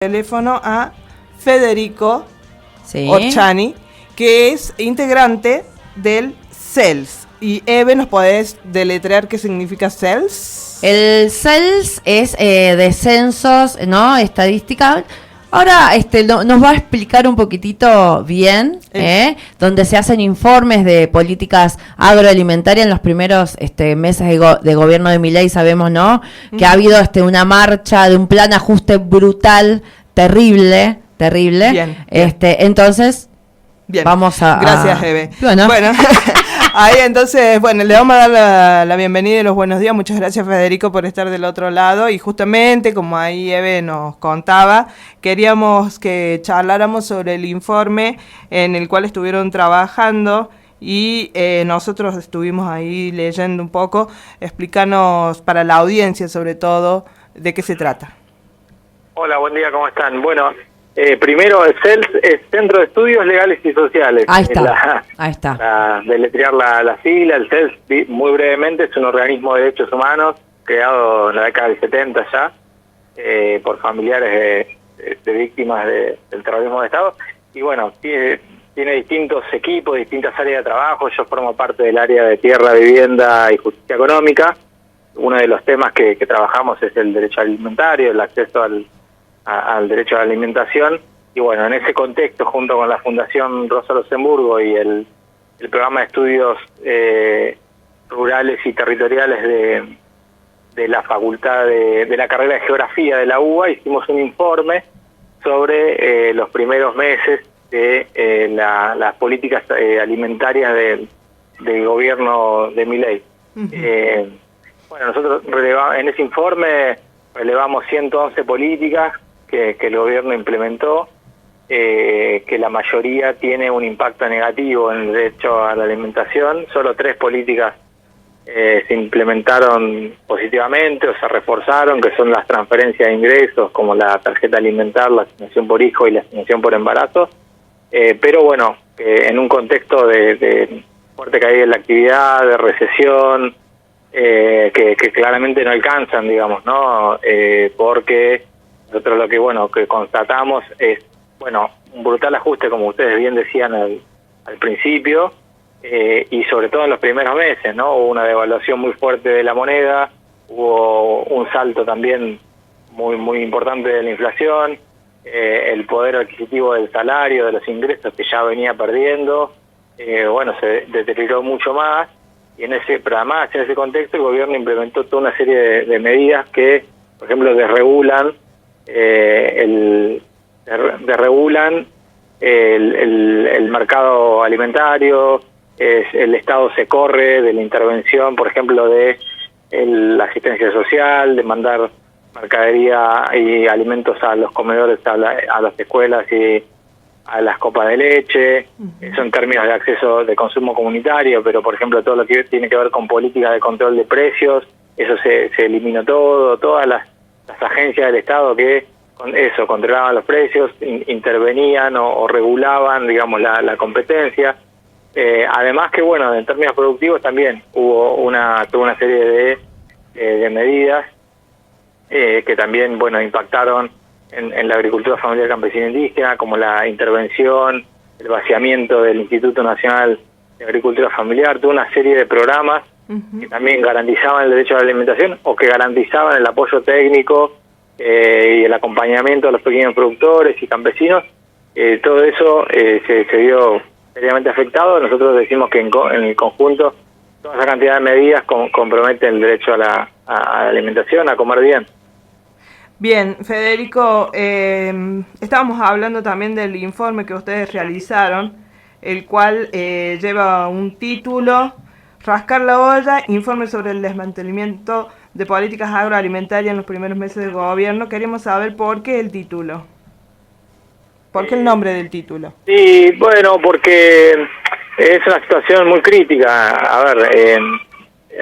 Teléfono a Federico Sí. Orchani, que es integrante del CELS. Y Eve, ¿nos podés deletrear qué significa CELS? El CELS es de censos, ¿no? Estadística. Ahora nos va a explicar un poquitito bien, donde se hacen informes de políticas agroalimentarias en los primeros meses de gobierno de Milei. Sabemos, ¿no? Que ha habido una marcha de un plan ajuste brutal, terrible. Bien. Entonces, Bien. vamos a... Gracias, Eve. Bueno. Ahí entonces, le vamos a dar la bienvenida y los buenos días. Muchas gracias, Federico, por estar del otro lado. Y justamente, como ahí Eve nos contaba, queríamos que charláramos sobre el informe en el cual estuvieron trabajando y nosotros estuvimos ahí leyendo un poco. Explícanos para la audiencia, sobre todo, de qué se trata. Hola, buen día, ¿cómo están? Bueno, primero el CELS es Centro de Estudios Legales y Sociales. Ahí está, ahí está. Para deletrear la sigla, el CELS, muy brevemente, es un organismo de derechos humanos creado en la década del 70 ya, por familiares de víctimas del terrorismo de Estado. Y bueno, tiene distintos equipos, distintas áreas de trabajo. Yo formo parte del área de tierra, vivienda y justicia económica. Uno de los temas que trabajamos es el derecho alimentario, el acceso al derecho a la alimentación. Y bueno, en ese contexto, junto con la Fundación Rosa Luxemburgo y el programa de estudios rurales y territoriales de la Facultad de la carrera de Geografía de la UBA, hicimos un informe sobre los primeros meses de las políticas alimentarias del gobierno de Milei. Bueno, nosotros en ese informe relevamos 111 políticas que el gobierno implementó, que la mayoría tiene un impacto negativo en el derecho a la alimentación. Solo 3 políticas se implementaron positivamente o se reforzaron, que son las transferencias de ingresos, como la tarjeta alimentar, la asignación por hijo y la asignación por embarazo. Pero bueno, en un contexto de fuerte caída de la actividad, de recesión, que claramente no alcanzan, digamos, ¿no? Porque nosotros lo que constatamos es, un brutal ajuste, como ustedes bien decían al principio, y sobre todo en los primeros meses, ¿no? Hubo una devaluación muy fuerte de la moneda, hubo un salto también muy importante de la inflación, el poder adquisitivo del salario, de los ingresos que ya venía perdiendo, se deterioró mucho más. Pero además en ese contexto el gobierno implementó toda una serie de medidas que, por ejemplo, desregulan el mercado alimentario. El Estado se corre de la intervención, por ejemplo, de la asistencia social, de mandar mercadería y alimentos a los comedores, a las escuelas y a las copas de leche. Eso en términos de acceso de consumo comunitario, pero por ejemplo todo lo que tiene que ver con políticas de control de precios, eso se eliminó todas las agencias del Estado que con eso controlaban los precios, intervenían o regulaban, digamos, la competencia. Además que en términos productivos también hubo toda una serie de medidas que también impactaron en la agricultura familiar campesina indígena, como la intervención, el vaciamiento del Instituto Nacional de Agricultura Familiar, toda una serie de programas que también garantizaban el derecho a la alimentación o que garantizaban el apoyo técnico y el acompañamiento a los pequeños productores y campesinos. Todo eso se vio seriamente afectado. Nosotros decimos que en el conjunto toda esa cantidad de medidas comprometen el derecho a la alimentación, a comer bien. Bien, Federico, estábamos hablando también del informe que ustedes realizaron, el cual lleva un título: Rascar la olla, informe sobre el desmantelamiento de políticas agroalimentarias en los primeros meses del gobierno. Queremos saber por qué el título. ¿Por qué el nombre del título? Sí, porque es una situación muy crítica. A ver,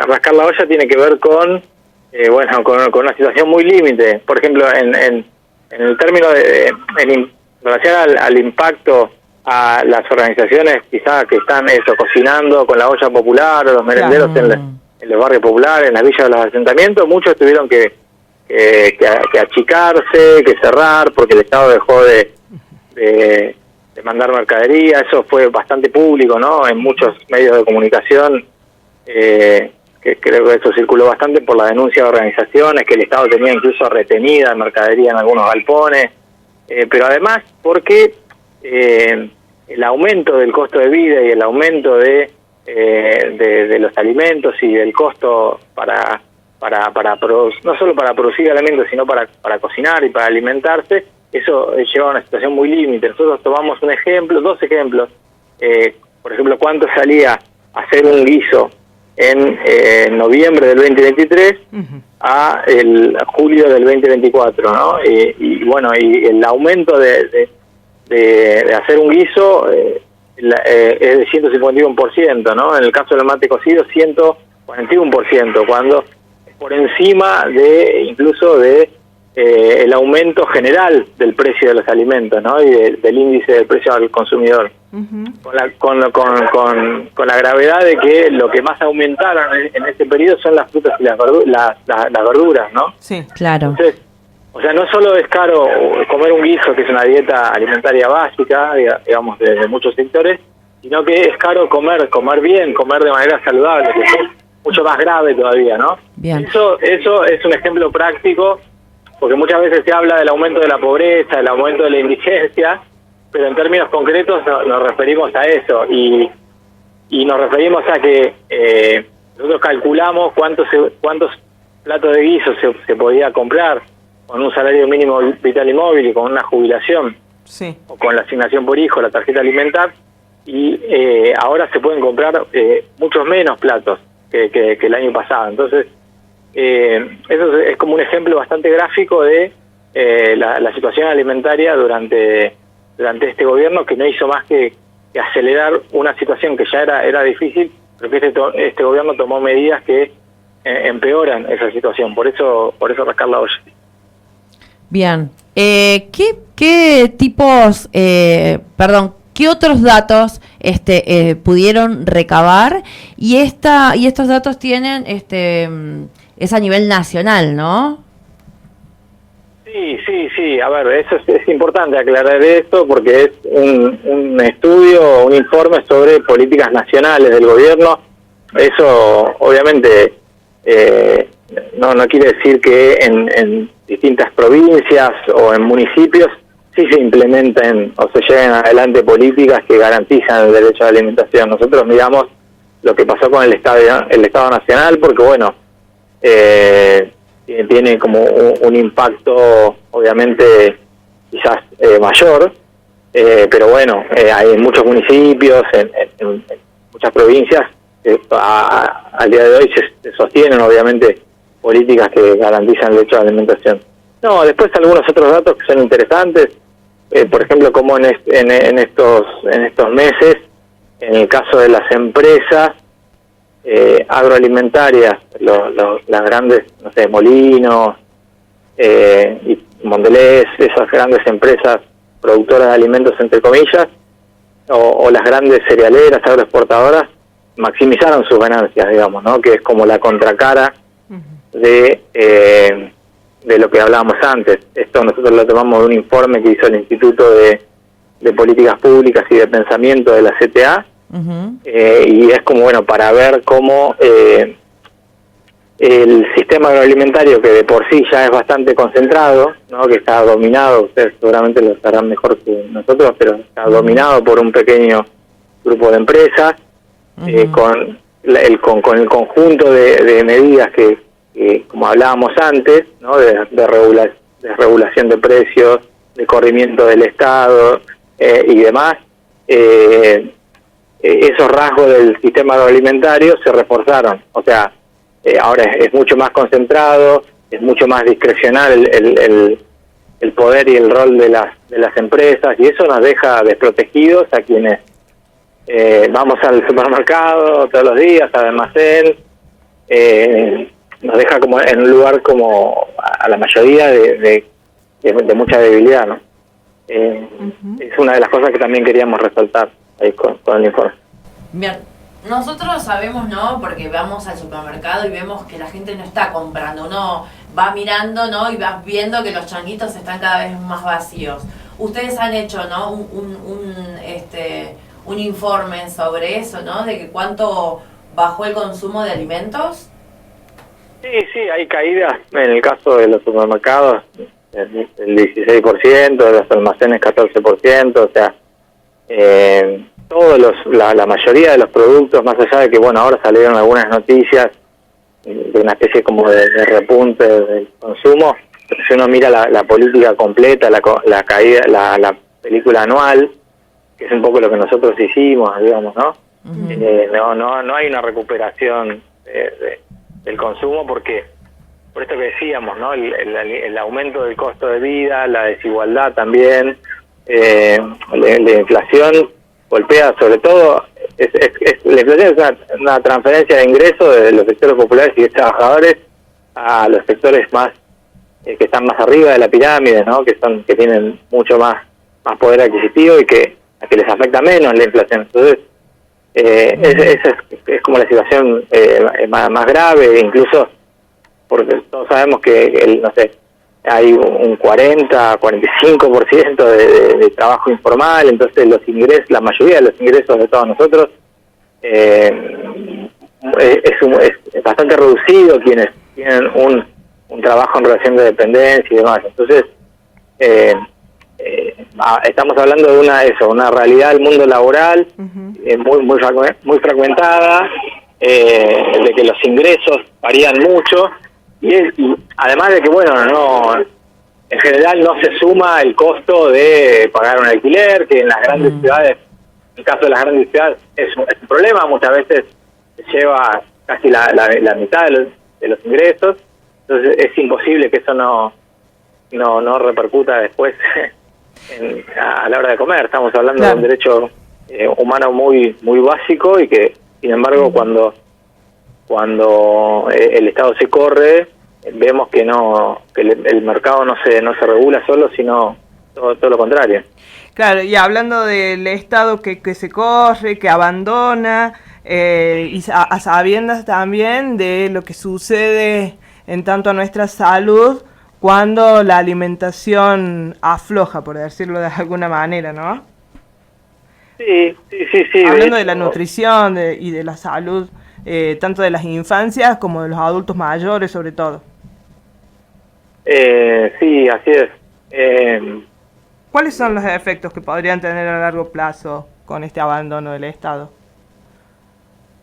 rascar la olla tiene que ver con una situación muy límite. Por ejemplo, en el término en relación al impacto a las organizaciones quizás que están cocinando con la olla popular, o los merenderos en los barrios populares, en las villas de los asentamientos, muchos tuvieron que que achicarse, que cerrar, porque el Estado dejó de mandar mercadería. Eso fue bastante público, ¿no? En muchos medios de comunicación, que creo que eso circuló bastante por la denuncia de organizaciones, que el Estado tenía incluso retenida mercadería en algunos galpones, pero además porque el aumento del costo de vida y el aumento de los alimentos y del costo no solo para producir alimentos, sino para cocinar y para alimentarse, eso lleva a una situación muy límite. Nosotros tomamos dos ejemplos. Por ejemplo, cuánto salía hacer un guiso en noviembre del 2023 a el julio del 2024, ¿no? Y bueno, y el aumento de hacer un guiso es de 151%, ¿no? En el caso del mate cocido, 141%, cuando por encima incluso de el aumento general del precio de los alimentos, ¿no? Y del índice de precio al consumidor. Con la gravedad de que lo que más aumentaron en este periodo son las frutas y las verduras, ¿no? Sí, claro. Entonces, o sea, no solo es caro comer un guiso, que es una dieta alimentaria básica, digamos, de muchos sectores, sino que es caro comer bien, comer de manera saludable, que es mucho más grave todavía, ¿no? Bien. Eso es un ejemplo práctico, porque muchas veces se habla del aumento de la pobreza, del aumento de la indigencia, pero en términos concretos nos referimos a eso, y nos referimos a que nosotros calculamos cuántos platos de guiso se podía comprar con un salario mínimo vital y móvil y con una jubilación, sí, o con la asignación por hijo, la tarjeta alimentar, y ahora se pueden comprar muchos menos platos que el año pasado. Entonces, eso es como un ejemplo bastante gráfico de la situación alimentaria durante este gobierno, que no hizo más que acelerar una situación que ya era difícil, pero que este gobierno tomó medidas que empeoran esa situación. Por eso rascar la olla. Bien. ¿Qué tipos, qué otros datos pudieron recabar? Y estos datos tienen, es a nivel nacional, ¿no? Sí. A ver, eso es importante aclarar esto, porque es un estudio, un informe sobre políticas nacionales del gobierno. Eso, obviamente, no quiere decir que en distintas provincias o en municipios sí se implementen o se lleven adelante políticas que garantizan el derecho a la alimentación. Nosotros miramos lo que pasó con el Estado Nacional, porque bueno, tiene como un impacto obviamente quizás mayor, pero bueno, hay muchos municipios, en muchas provincias, al día de hoy se sostienen obviamente políticas que garantizan el derecho a la alimentación. No, después algunos otros datos que son interesantes, por ejemplo, como en estos meses, en el caso de las empresas agroalimentarias, las grandes, no sé, Molinos y Mondelez, esas grandes empresas productoras de alimentos, entre comillas, o las grandes cerealeras, agroexportadoras, maximizaron sus ganancias, digamos, ¿no? Que es como la contracara de lo que hablábamos antes. Esto nosotros lo tomamos de un informe que hizo el Instituto de Políticas Públicas y de Pensamiento de la CTA, y es como, bueno, para ver cómo el sistema agroalimentario, que de por sí ya es bastante concentrado, ¿no? Que está dominado, ustedes seguramente lo sabrán mejor que nosotros, pero está dominado por un pequeño grupo de empresas, con el conjunto de medidas que como hablábamos antes, ¿no? de regulación de precios, de corrimiento del Estado y demás, esos rasgos del sistema agroalimentario se reforzaron. O sea, ahora es mucho más concentrado, es mucho más discrecional el poder y el rol de las empresas, y eso nos deja desprotegidos a quienes vamos al supermercado todos los días, al almacén, nos deja como en un lugar como a la mayoría de mucha debilidad, ¿no? Es una de las cosas que también queríamos resaltar ahí con el informe. Bien, nosotros sabemos, ¿no? Porque vamos al supermercado y vemos que la gente no está comprando. Uno va mirando, ¿no? Y va viendo que los changuitos están cada vez más vacíos. Ustedes han hecho, ¿no? Un informe sobre eso, ¿no? De que cuánto bajó el consumo de alimentos. Sí, hay caídas en el caso de los supermercados, el 16%, de los almacenes 14%, o sea, la mayoría de los productos, más allá de que, bueno, ahora salieron algunas noticias de una especie como de repunte del consumo, pero si uno mira la política completa, la caída, la película anual, que es un poco lo que nosotros hicimos, digamos, ¿no? Uh-huh. No hay una recuperación del consumo porque, por esto que decíamos, ¿no? El aumento del costo de vida, la desigualdad también, la inflación golpea sobre todo, la inflación es una transferencia de ingresos de los sectores populares y de trabajadores a los sectores más que están más arriba de la pirámide, ¿no? Que tienen mucho más poder adquisitivo y que les afecta menos la inflación. Entonces, esa es como la situación más grave, incluso porque todos sabemos que no sé, hay un 40-45% de trabajo informal, entonces los ingresos, la mayoría de los ingresos de todos nosotros es bastante reducido quienes tienen un trabajo en relación de dependencia y demás. Entonces, estamos hablando de una realidad del mundo laboral uh-huh. Muy fragmentada, de que los ingresos varían mucho y además de que, bueno, en general no se suma el costo de pagar un alquiler, que en las grandes ciudades, en el caso de las grandes ciudades, es un problema, muchas veces se lleva casi la mitad de los ingresos, entonces es imposible que eso no repercuta después a la hora de comer. Estamos hablando claro. de un derecho humano muy básico y que, sin embargo, cuando el Estado se corre, vemos que el mercado no se regula solo, sino todo lo contrario. Claro, y hablando del Estado que se corre, que abandona, y a sabiendas también de lo que sucede en tanto a nuestra salud cuando la alimentación afloja, por decirlo de alguna manera, ¿no? Sí. Hablando de la nutrición y de la salud, tanto de las infancias como de los adultos mayores, sobre todo. Sí, así es. ¿Cuáles son los efectos que podrían tener a largo plazo con este abandono del Estado?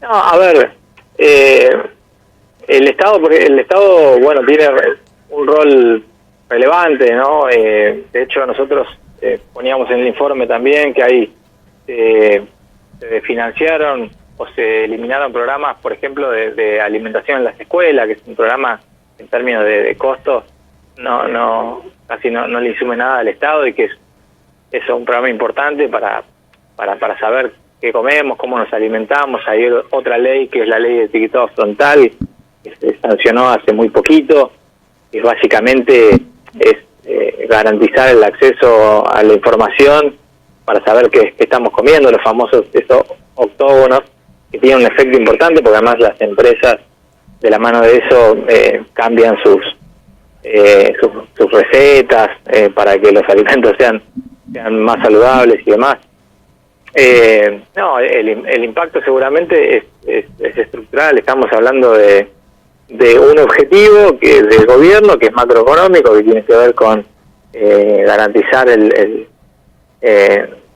No, a ver, el Estado, bueno, tiene un rol relevante, ¿no? De hecho, nosotros poníamos en el informe también que se financiaron o se eliminaron programas, por ejemplo, de alimentación en las escuelas, que es un programa en términos de costos casi no le insume nada al Estado y que es un programa importante para saber qué comemos, cómo nos alimentamos. Hay otra ley que es la ley de etiquetado frontal que se sancionó hace muy poquito y básicamente es garantizar el acceso a la información para saber qué estamos comiendo, los famosos esos octógonos, que tienen un efecto importante porque además las empresas de la mano de eso cambian sus recetas para que los alimentos sean más saludables y demás. El impacto seguramente es estructural. Estamos hablando de un objetivo del gobierno que es macroeconómico, que tiene que ver con garantizar el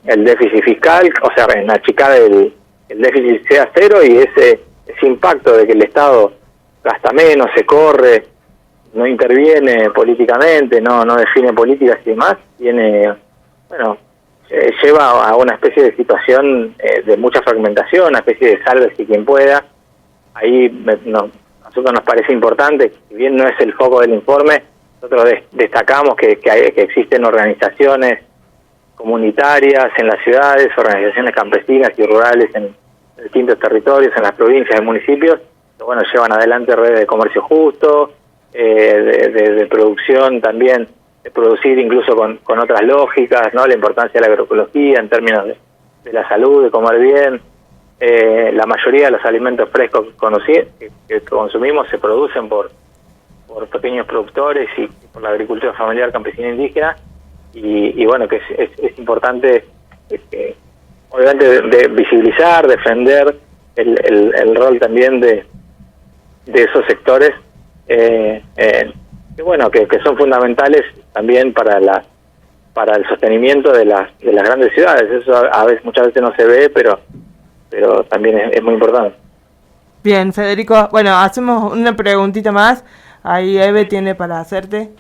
déficit fiscal, o sea, en achicar el déficit sea cero, y ese impacto de que el Estado gasta menos, se corre, no interviene políticamente, no define políticas y demás, lleva a una especie de situación de mucha fragmentación, una especie de sálvese quien pueda. Ahí a nosotros nos parece importante, si bien no es el foco del informe, nosotros destacamos que existen organizaciones comunitarias en las ciudades, organizaciones campesinas y rurales en distintos territorios, en las provincias y municipios, que llevan adelante redes de comercio justo, de producción también, de producir incluso con otras lógicas, ¿no? La importancia de la agroecología en términos de la salud, de comer bien. La mayoría de los alimentos frescos que consumimos se producen por por pequeños productores y por la agricultura familiar campesina indígena, y bueno, que es importante, obviamente, de visibilizar, defender el rol también de esos sectores, que bueno, que son fundamentales también para el sostenimiento de las grandes ciudades. Eso muchas veces no se ve, pero también es muy importante. Bien, Federico, bueno, hacemos una preguntita más. Ahí Eve tiene para hacerte.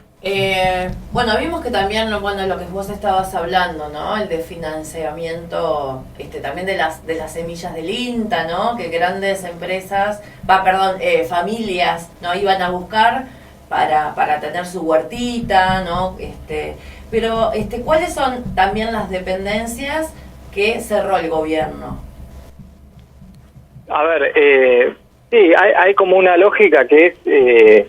Bueno, vimos que también, bueno, lo que vos estabas hablando, ¿no? El de financiamiento, también de las semillas del INTA, ¿no? Que grandes empresas, familias, ¿no? Iban a buscar para tener su huertita, ¿no? Pero, ¿cuáles son también las dependencias que cerró el gobierno? A ver, sí, hay como una lógica que es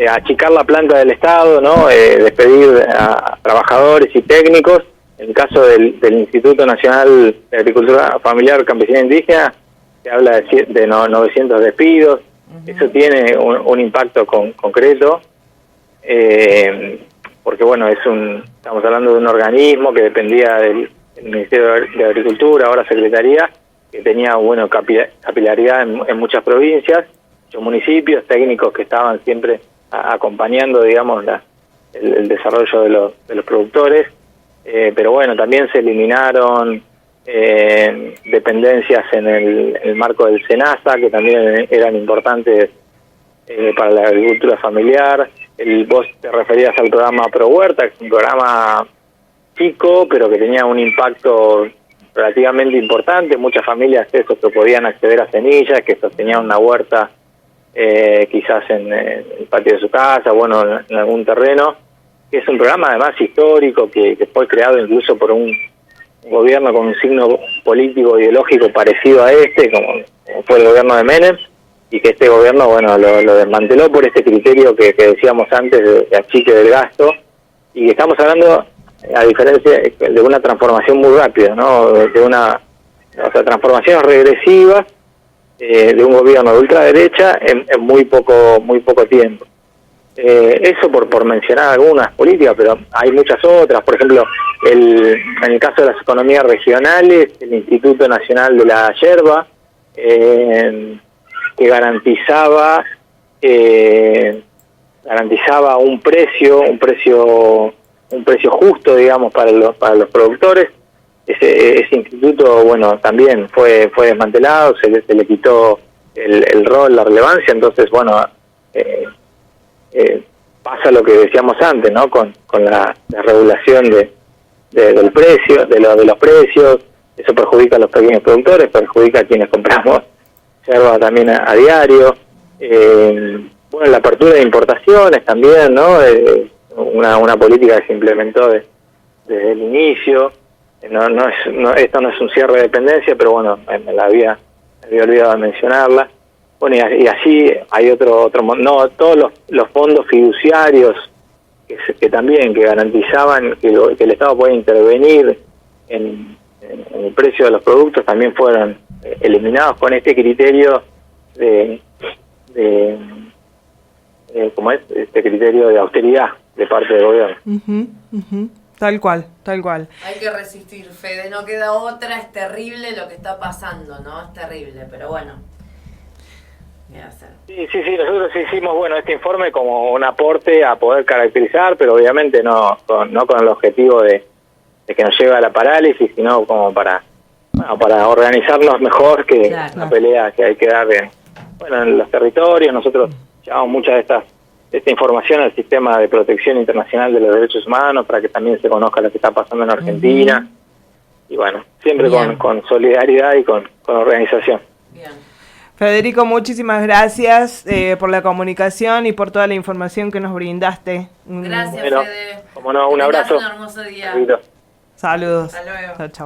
achicar la planta del Estado, ¿no? Despedir a trabajadores y técnicos. En el caso del Instituto Nacional de Agricultura Familiar Campesina Indígena, se habla de 900 despidos. Eso tiene un impacto concreto, porque bueno, estamos hablando de un organismo que dependía del Ministerio de Agricultura, ahora Secretaría, que tenía capilaridad en muchas provincias, muchos municipios, técnicos que estaban siempre acompañando, digamos, el desarrollo de los productores, pero bueno, también se eliminaron dependencias en el marco del SENASA, que también eran importantes para la agricultura familiar. Vos te referías al programa Pro Huerta, que es un programa chico, pero que tenía un impacto relativamente importante. Muchas familias que podían acceder a semillas, que sostenían una huerta quizás en el patio de su casa, bueno, en algún terreno, que es un programa además histórico, que fue creado incluso por un gobierno con un signo político ideológico parecido a como fue el gobierno de Menem, y que este gobierno, bueno, lo desmanteló por este criterio que decíamos antes de achique del gasto, y que estamos hablando, a diferencia de una transformación muy rápida, ¿no? Transformaciones regresivas de un gobierno de ultraderecha en muy poco tiempo. Eso por mencionar algunas políticas, pero hay muchas otras. Por ejemplo, en el caso de las economías regionales, el Instituto Nacional de la Yerba, que garantizaba un precio justo, digamos, para los productores. Ese instituto, bueno, también fue desmantelado, se le quitó el rol, la relevancia. Entonces, bueno, pasa lo que decíamos antes, ¿no? Con la regulación del precio, de los precios. Eso perjudica a los pequeños productores, perjudica a quienes compramos yerba también a diario. Bueno, la apertura de importaciones también, ¿no? Una política que se implementó desde el inicio. Esto no es un cierre de dependencia, pero bueno, me había olvidado de mencionarla. Bueno, y así hay otro no, todos los fondos fiduciarios que también garantizaban que el Estado puede intervenir en el precio de los productos, también fueron eliminados con este criterio ¿cómo es? Este criterio de austeridad de parte del gobierno. Tal cual. Hay que resistir, Fede, no queda otra. Es terrible lo que está pasando, ¿no? Es terrible, pero bueno, ¿qué hacer? Sí, nosotros hicimos, bueno, este informe como un aporte a poder caracterizar, pero obviamente no con el objetivo de que nos lleve a la parálisis, sino como para organizarnos mejor, que la pelea que hay que dar en los territorios. Nosotros llevamos muchas de esta información al Sistema de Protección Internacional de los Derechos Humanos para que también se conozca lo que está pasando en Argentina. Y bueno, siempre con solidaridad y con organización. Bien. Federico, muchísimas gracias por la comunicación y por toda la información que nos brindaste. Gracias, Fede. Como no, un abrazo. Un hermoso día. Saludos. Hasta luego. Chao.